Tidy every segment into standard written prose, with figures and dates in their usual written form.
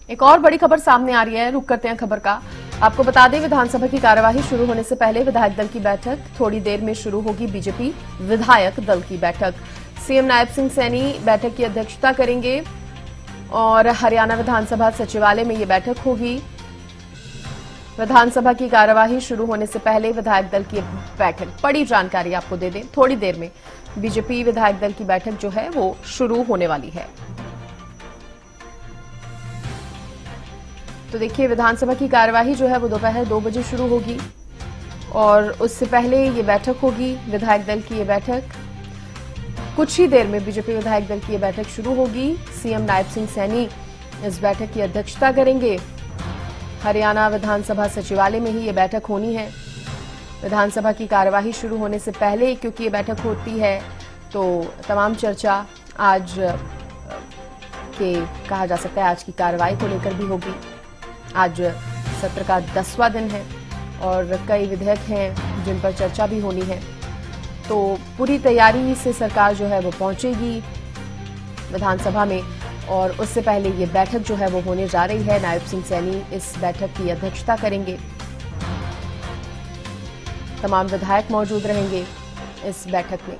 एक और बड़ी खबर सामने आ रही है, रुक करते हैं खबर का। आपको बता दें, विधानसभा की कार्यवाही शुरू होने से पहले विधायक दल की बैठक थोड़ी देर में शुरू होगी। बीजेपी विधायक दल की बैठक, सीएम नायब सिंह सैनी बैठक की अध्यक्षता करेंगे और हरियाणा विधानसभा सचिवालय में ये बैठक होगी। विधानसभा की कार्यवाही शुरू होने से पहले विधायक दल की बैठक, बड़ी जानकारी आपको दे दें, थोड़ी देर में बीजेपी विधायक दल की बैठक जो है वो शुरू होने वाली है। तो देखिए, विधानसभा की कार्यवाही जो है वो दोपहर 2 बजे शुरू होगी और उससे पहले ये बैठक होगी, विधायक दल की ये बैठक। कुछ ही देर में बीजेपी विधायक दल की ये बैठक शुरू होगी। सीएम नायब सिंह सैनी इस बैठक की अध्यक्षता करेंगे। हरियाणा विधानसभा सचिवालय में ही ये बैठक होनी है। विधानसभा की कार्यवाही शुरू होने से पहले क्योंकि ये बैठक होती है तो तमाम चर्चा आज के कहा जा सकता है आज की कार्यवाही को लेकर भी होगी। आज सत्र का 10वां दिन है और कई विधेयक हैं जिन पर चर्चा भी होनी है। तो पूरी तैयारी से सरकार जो है वो पहुंचेगी विधानसभा में और उससे पहले ये बैठक जो है वो होने जा रही है। नायब सिंह सैनी इस बैठक की अध्यक्षता करेंगे। तमाम विधायक मौजूद रहेंगे इस बैठक में।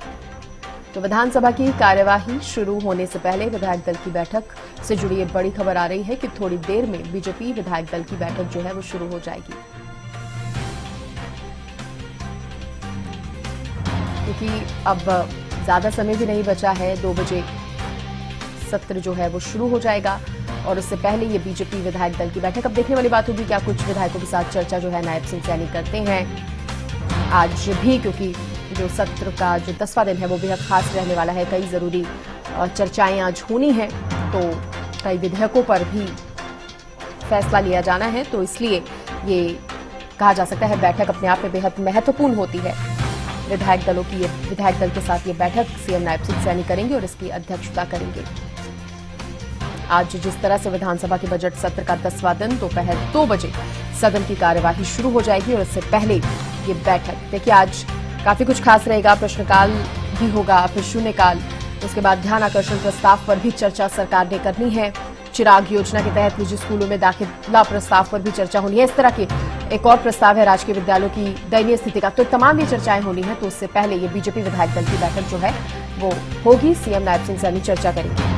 तो विधानसभा की कार्यवाही शुरू होने से पहले विधायक दल की बैठक से जुड़ी एक बड़ी खबर आ रही है कि थोड़ी देर में बीजेपी विधायक दल की बैठक जो है वो शुरू हो जाएगी, क्योंकि अब ज्यादा समय भी नहीं बचा है। 2 बजे सत्र जो है वो शुरू हो जाएगा और उससे पहले ये बीजेपी विधायक दल की बैठक। अब देखने वाली बात होगी क्या कुछ विधायकों के साथ चर्चा जो है नायब सिंह सैनी करते हैं आज भी, क्योंकि जो सत्र का जो 10वां दिन है वो बेहद खास रहने वाला है। कई जरूरी चर्चाएं आज होनी है, तो कई विधेयकों पर भी फैसला लिया जाना है, तो इसलिए ये कहा जा सकता है बैठक अपने आप में बेहद महत्वपूर्ण होती है। विधायक दलों की विधायक दल के साथ ये बैठक सीएम नायब सिंह सैनी करेंगे और इसकी अध्यक्षता करेंगे। आज जिस तरह से विधानसभा के बजट सत्र का 10वां दिन दोपहर 2 बजे सदन की कार्यवाही शुरू हो जाएगी और इससे पहले ये बैठक, देखिए आज काफी कुछ खास रहेगा। प्रश्नकाल भी होगा, फिर शून्यकाल, उसके बाद ध्यान आकर्षण प्रस्ताव पर भी चर्चा सरकार ने करनी है। चिराग योजना के तहत निजी स्कूलों में दाखिला प्रस्ताव पर भी चर्चा होनी है। इस तरह के एक और प्रस्ताव है राजकीय विद्यालयों की दयनीय स्थिति का। तो तमाम ये चर्चाएं होनी है, तो उससे पहले ये बीजेपी विधायक दल की बैठक जो है वो होगी। सीएम नायब सिंह सैनी चर्चा करेंगे।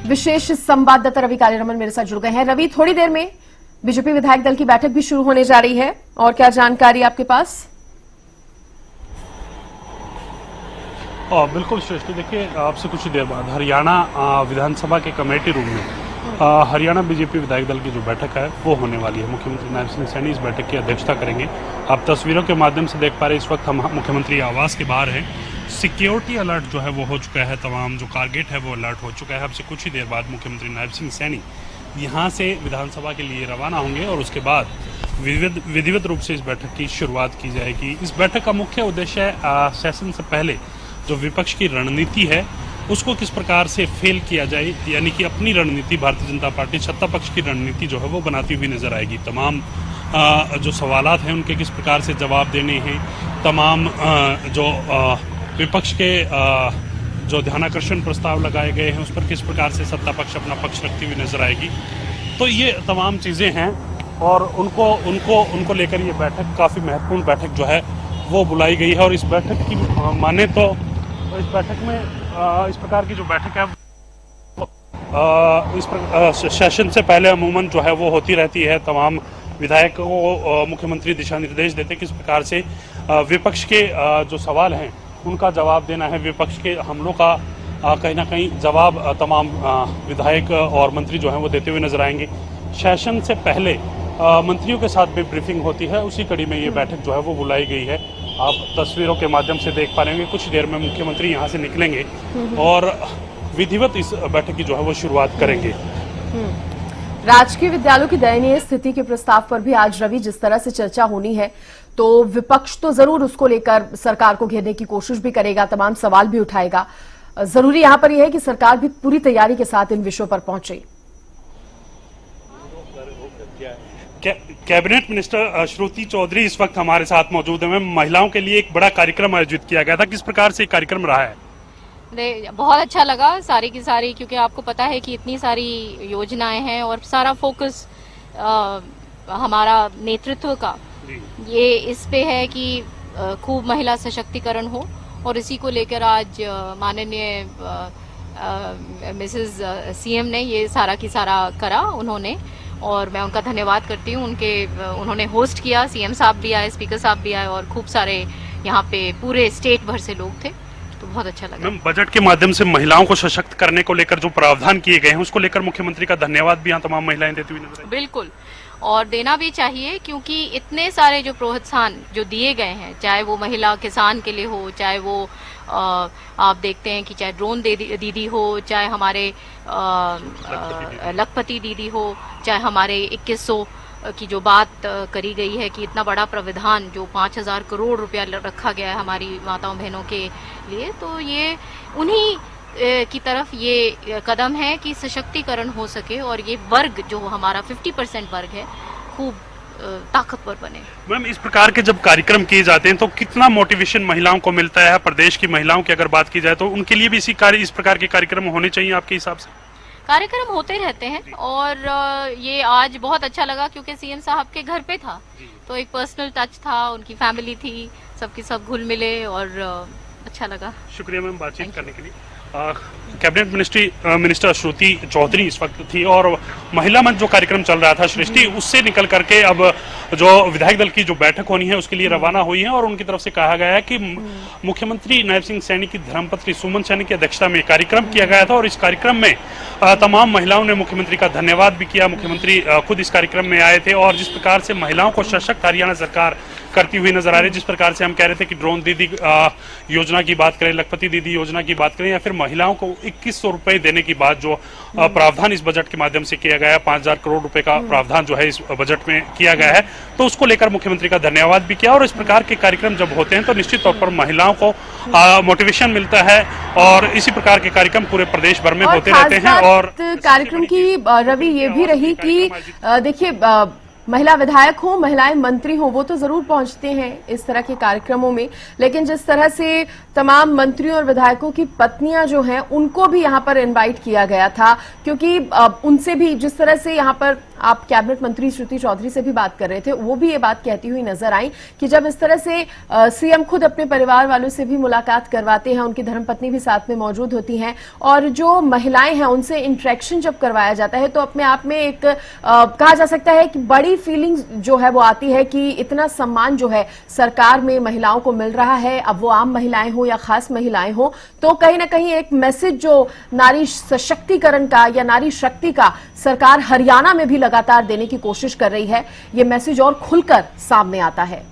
विशेष संवाददाता रवि कालीरमन मेरे साथ जुड़ गए हैं। रवि, थोड़ी देर में बीजेपी विधायक दल की बैठक भी शुरू होने जा रही है और क्या जानकारी आपके पास? बिल्कुल श्रेष्ठ, देखिए आपसे कुछ ही देर बाद हरियाणा विधानसभा के कमेटी रूम में हरियाणा बीजेपी विधायक दल की जो बैठक है वो होने वाली है। मुख्यमंत्री नायब सिंह सैनी इस बैठक की अध्यक्षता करेंगे। आप तस्वीरों के माध्यम से देख पा रहे हैं, इस वक्त हम मुख्यमंत्री आवास के बाहर हैं। सिक्योरिटी अलर्ट जो है वो हो चुका है, तमाम जो कारगेट है वो अलर्ट हो चुका है। अब से कुछ ही देर बाद मुख्यमंत्री नायब सिंह सैनी यहाँ से विधानसभा के लिए रवाना होंगे और उसके बाद विधिवत रूप से इस बैठक की शुरुआत की जाएगी। इस बैठक का मुख्य उद्देश्य है सेशन से पहले जो विपक्ष की रणनीति है उसको किस प्रकार से फेल किया जाए, यानी कि अपनी रणनीति भारतीय जनता पार्टी सत्ता पक्ष की रणनीति जो है वो बनाती हुई नजर आएगी। तमाम जो सवालात हैं उनके किस प्रकार से जवाब देने हैं, तमाम जो विपक्ष के जो ध्यानाकर्षण प्रस्ताव लगाए गए हैं उस पर किस प्रकार से सत्ता पक्ष अपना पक्ष रखती हुई नजर आएगी। तो ये तमाम चीज़ें हैं और उनको लेकर ये बैठक काफ़ी महत्वपूर्ण बैठक जो है वो बुलाई गई है। और इस बैठक की माने तो इस बैठक में इस प्रकार की जो बैठक है इस सेशन से पहले अमूमन जो है वो होती रहती है। तमाम विधायकों को मुख्यमंत्री दिशा निर्देश देते किस प्रकार से विपक्ष के जो सवाल हैं उनका जवाब देना है, विपक्ष के हमलों का कहीं ना कहीं जवाब तमाम विधायक और मंत्री जो हैं वो देते हुए नजर आएंगे। सेशन से पहले मंत्रियों के साथ भी ब्रीफिंग होती है, उसी कड़ी में ये बैठक जो है वो बुलाई गई है। आप तस्वीरों के माध्यम से देख पा रहे होंगे, कुछ देर में मुख्यमंत्री यहाँ से निकलेंगे और विधिवत इस बैठक की जो है वो शुरुआत करेंगे। राजकीय विद्यालयों की दयनीय स्थिति के प्रस्ताव पर भी आज रवि जिस तरह से चर्चा होनी है, तो विपक्ष तो जरूर उसको लेकर सरकार को घेरने की कोशिश भी करेगा, तमाम सवाल भी उठाएगा। जरूरी यहां पर यह है कि सरकार भी पूरी तैयारी के साथ इन विषयों पर पहुंचे। कैबिनेट मिनिस्टर श्रुति चौधरी इस वक्त हमारे साथ मौजूद है। महिलाओं के लिए एक बड़ा कार्यक्रम आयोजित किया गया था, किस प्रकार से कार्यक्रम रहा है? बहुत अच्छा लगा सारी की सारी, क्योंकि आपको पता है कि इतनी सारी योजनाएं हैं और सारा फोकस हमारा नेतृत्व का ये इस पे है कि खूब महिला सशक्तिकरण हो, और इसी को लेकर आज माननीय मिसेस सीएम ने ये सारा की सारा करा उन्होंने, और मैं उनका धन्यवाद करती हूँ। उन्होंने होस्ट किया, सीएम साहब भी आए, स्पीकर साहब भी आए, और खूब सारे यहाँ पे पूरे स्टेट भर से लोग थे, तो बहुत अच्छा लगा। मैम, बजट के माध्यम से महिलाओं को सशक्त करने को लेकर जो प्रावधान किए गए हैं उसको लेकर मुख्यमंत्री का धन्यवाद भी यहाँ तमाम महिलाएं देती हुई नजर आई। बिल्कुल, और देना भी चाहिए, क्योंकि इतने सारे जो प्रोत्साहन जो दिए गए हैं, चाहे वो महिला किसान के लिए हो, चाहे वो आप देखते हैं कि चाहे ड्रोन दीदी हो, चाहे हमारे लखपति दीदी हो, चाहे हमारे 2100 की जो बात करी गई है कि इतना बड़ा प्रावधान जो 5000 करोड़ रुपया रखा गया है हमारी माताओं बहनों के लिए, तो ये उन्हीं की तरफ ये कदम है कि सशक्तिकरण हो सके और ये वर्ग जो हमारा 50% वर्ग है खूब ताकतवर बने। मैम, इस प्रकार के जब कार्यक्रम किए जाते हैं तो कितना मोटिवेशन महिलाओं को मिलता है? प्रदेश की महिलाओं की अगर बात की जाए तो उनके लिए भी इस प्रकार के कार्यक्रम होने चाहिए आपके हिसाब से? कार्यक्रम होते रहते हैं, और ये आज बहुत अच्छा लगा क्योंकि सीएम साहब के घर पे था, तो एक पर्सनल टच था, उनकी फैमिली थी, सबके सब घुल मिले और अच्छा लगा। शुक्रिया मैम बातचीत करने के लिए। कैबिनेट मिनिस्टर श्रुति चौधरी इस वक्त थी, और महिला मंच जो कार्यक्रम चल रहा था सृष्टि, उससे निकल करके अब जो विधायक दल की जो बैठक होनी है उसके लिए रवाना हुई है, और उनकी तरफ से कहा गया है कि मुख्यमंत्री नायब सिंह सैनी की धर्मपत्नी सुमन सैनी की अध्यक्षता में कार्यक्रम किया गया था, और इस कार्यक्रम में तमाम महिलाओं ने मुख्यमंत्री का धन्यवाद भी किया। मुख्यमंत्री खुद इस कार्यक्रम में आए थे, और जिस प्रकार से महिलाओं को सशक्त हरियाणा सरकार करती हुई नजर आ रही है, जिस प्रकार से हम कह रहे थे कि ड्रोन दीदी योजना की बात करें, लखपति दीदी योजना की बात करें, या फिर महिलाओं को 2100 रुपए देने की बात जो प्रावधान इस बजट के माध्यम से किया गया है, 5000 करोड़ रुपए का प्रावधान जो है इस बजट में किया गया है, तो उसको लेकर मुख्यमंत्री का धन्यवाद भी किया। और इस प्रकार के कार्यक्रम जब होते हैं तो निश्चित तौर पर महिलाओं को मोटिवेशन मिलता है, और इसी प्रकार के कार्यक्रम पूरे प्रदेश भर में होते रहते हैं। और कार्यक्रम की रवि ये भी रही कि देखिए, महिला विधायक हो, महिलाएं मंत्री हो, वो तो जरूर पहुंचते हैं इस तरह के कार्यक्रमों में, लेकिन जिस तरह से तमाम मंत्रियों और विधायकों की पत्नियां जो हैं उनको भी यहां पर इनवाइट किया गया था, क्योंकि उनसे भी जिस तरह से यहां पर आप कैबिनेट मंत्री श्रुति चौधरी से भी बात कर रहे थे, वो भी ये बात कहती हुई नजर आई कि जब इस तरह से सीएम खुद अपने परिवार वालों से भी मुलाकात करवाते हैं, उनकी धर्मपत्नी भी साथ में मौजूद होती हैं, और जो महिलाएं हैं उनसे इंटरेक्शन जब करवाया जाता है तो अपने आप में एक कहा जा सकता है कि बड़ी फीलिंग जो है वो आती है कि इतना सम्मान जो है सरकार में महिलाओं को मिल रहा है, अब वो आम महिलाएं हो या खास महिलाएं हो, तो कहीं ना कहीं एक मैसेज जो नारी सशक्तिकरण का या नारी शक्ति का सरकार हरियाणा में भी लगातार देने की कोशिश कर रही है, ये मैसेज और खुलकर सामने आता है।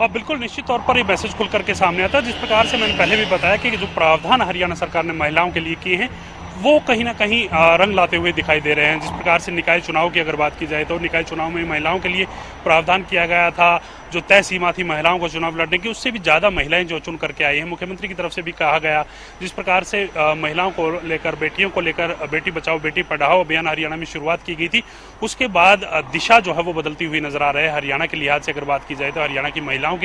और बिल्कुल निश्चित तौर पर ये मैसेज खुल करके सामने आता है। जिस प्रकार से मैंने पहले भी बताया कि जो प्रावधान हरियाणा सरकार ने महिलाओं के लिए किए हैं वो कहीं ना कहीं रंग लाते हुए दिखाई दे रहे हैं। जिस प्रकार से निकाय चुनाव की अगर बात की जाए तो निकाय चुनाव में महिलाओं के लिए प्रावधान किया गया था, जो तय सीमा थी महिलाओं को चुनाव लड़ने की, उससे भी ज़्यादा महिलाएं जो चुन करके आई हैं। मुख्यमंत्री की तरफ से भी कहा गया, जिस प्रकार से महिलाओं को लेकर, बेटियों को लेकर बेटी बचाओ बेटी पढ़ाओ अभियान हरियाणा में शुरुआत की गई थी, उसके बाद दिशा जो है वो बदलती हुई नजर आ रही है। हरियाणा के लिहाज से अगर बात की जाए तो हरियाणा की महिलाओं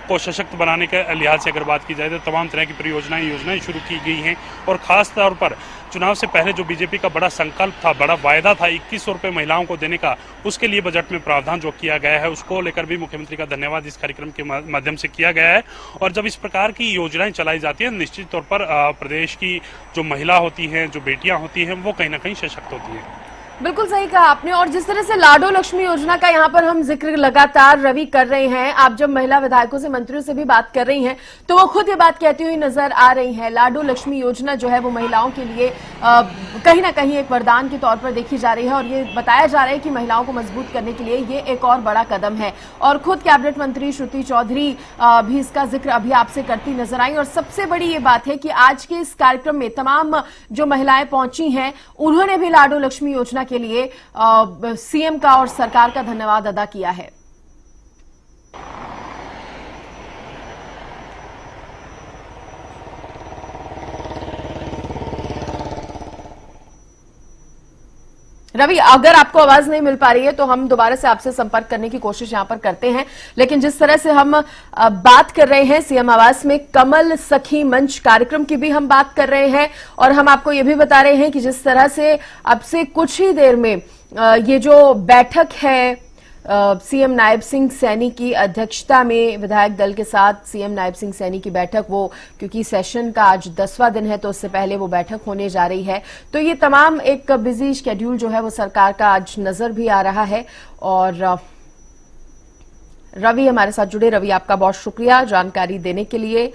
को सशक्त बनाने के लिहाज से अगर बात की जाए तो तमाम तरह की योजनाएं शुरू की गई हैं, और खास तौर पर चुनाव से पहले जो बीजेपी का बड़ा संकल्प था, बड़ा वायदा था 2100 रुपए महिलाओं को देने का, उसके लिए बजट में प्रावधान जो किया गया है उसको लेकर भी मुख्यमंत्री का धन्यवाद इस कार्यक्रम के माध्यम से किया गया है। और जब इस प्रकार की योजनाएं चलाई जाती हैं निश्चित तौर पर प्रदेश की जो महिला होती हैं, जो बेटियां होती हैं, वो कहीं ना कहीं सशक्त होती हैं। बिल्कुल सही कहा आपने। और जिस तरह से लाडो लक्ष्मी योजना का यहाँ पर हम जिक्र लगातार रवि कर रहे हैं, आप जब महिला विधायकों से, मंत्रियों से भी बात कर रही हैं तो वो खुद ये बात कहती हुई नजर आ रही हैं। लाडो लक्ष्मी योजना जो है वो महिलाओं के लिए कहीं ना कहीं एक वरदान के तौर पर देखी जा रही है, और ये बताया जा रहा है कि महिलाओं को मजबूत करने के लिए ये एक और बड़ा कदम है। और खुद कैबिनेट मंत्री श्रुति चौधरी भी इसका जिक्र अभी आपसे करती नजर आई। और सबसे बड़ी ये बात है कि आज के इस कार्यक्रम में तमाम जो महिलाएं पहुंची हैं उन्होंने भी लाडो लक्ष्मी योजना के लिए सीएम का और सरकार का धन्यवाद अदा किया है। रवि, अगर आपको आवाज नहीं मिल पा रही है तो हम दोबारा से आपसे संपर्क करने की कोशिश यहां पर करते हैं। लेकिन जिस तरह से हम बात कर रहे हैं सीएम आवास में कमल सखी मंच कार्यक्रम की भी हम बात कर रहे हैं, और हम आपको ये भी बता रहे हैं कि जिस तरह से अब से कुछ ही देर में ये जो बैठक है सीएम नायब सिंह सैनी की अध्यक्षता में विधायक दल के साथ सीएम नायब सिंह सैनी की बैठक, वो क्योंकि सेशन का आज 10वां दिन है तो उससे पहले वो बैठक होने जा रही है, तो ये तमाम एक बिजी शेड्यूल जो है वो सरकार का आज नजर भी आ रहा है। और रवि हमारे साथ जुड़े। रवि, आपका बहुत शुक्रिया जानकारी देने के लिए।